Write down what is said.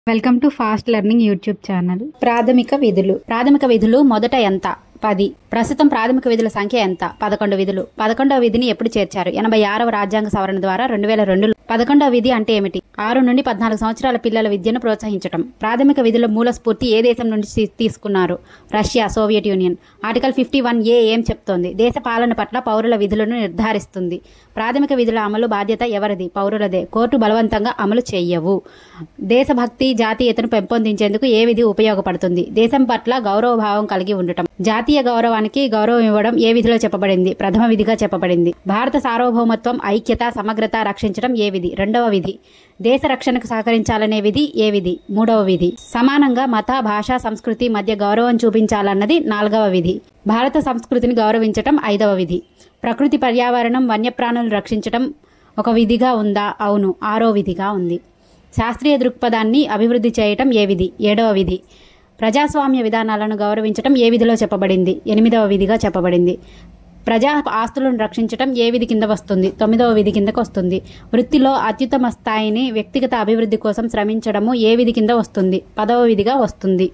Welcome to fast learning YouTube channel. ప్రాథమిక విధులు మొదట ఎంత? 10. ప్రస్తుతం ప్రాథమిక విధుల సంఖ్య ఎంత? 11 విధులు. 11వ విధిని ఎప్పుడు చేర్చారు? 86వ రాజ్యాంగ సవరణ ద్వారా 2002. 11వ విధి అంటే ఏమిటి? 6 నుండి 14 సంవత్సరాల పిల్లల విద్యను ప్రోత్సహించడం. ప్రాథమిక విధుల మూల స్ఫూర్తి ఏ దేశం నుంచి తీసుకున్నారు? Russia, Soviet union. Article 51A ఏం చెప్తోంది? దేశ పాలన పట్ల పౌరుల విధులను నిర్ధారిస్తుంది. ప్రాథమిక విధుల అమలు బాధ్యత ఎవరిది? పౌరులదే. కోర్టు బలవంతంగా అమలు చేయవు. దేశభక్తి, జాతీయతను పెంపొందించేందుకు ఏ విధి ఉపయోగపడుతుంది? దేశం పట్ల గౌరవభావం కలిగి ఉండటం. జాతీయ గౌరవానికి గౌరవం ఇవ్వడం ఏ విధిలో చెప్పబడింది? ప్రథమ విధిగా చెప్పబడింది. భారత సార్వభౌమత్వం, ఐక్యత, సమగ్రత రక్షించడం ఏ విధి? 2వ విధి. దేశ రక్షణకు సహకరించాలనే విధి ఏ విధి? 3వ విధి. సమానంగా మత, భాష, సంస్కృతి మధ్య గౌరవం చూపించాలన్నది 4వ విధి. భారత సంస్కృతిని గౌరవించటం 5వ విధి. ప్రకృతి, పర్యావరణం, వన్యప్రాణులు రక్షించటం ఒక విధిగా ఉందా? అవును, 6వ విధిగా ఉంది. శాస్త్రీయ దృక్పథాన్ని అభివృద్ధి చేయటం ఏ విధి? 7వ విధి. ప్రజాస్వామ్య విధానాలను గౌరవించటం ఏ విధిలో చెప్పబడింది? 8వ విధిగా చెప్పబడింది. ప్రజా ఆస్తులను రక్షించటం ఏ విధి కింద వస్తుంది? 9వ విధి కిందకు వస్తుంది. వృత్తిలో అత్యుత్తమ స్థాయిని వ్యక్తిగత అభివృద్ధి కోసం శ్రమించడము ఏ విధి కింద వస్తుంది? 10వ విధిగా వస్తుంది.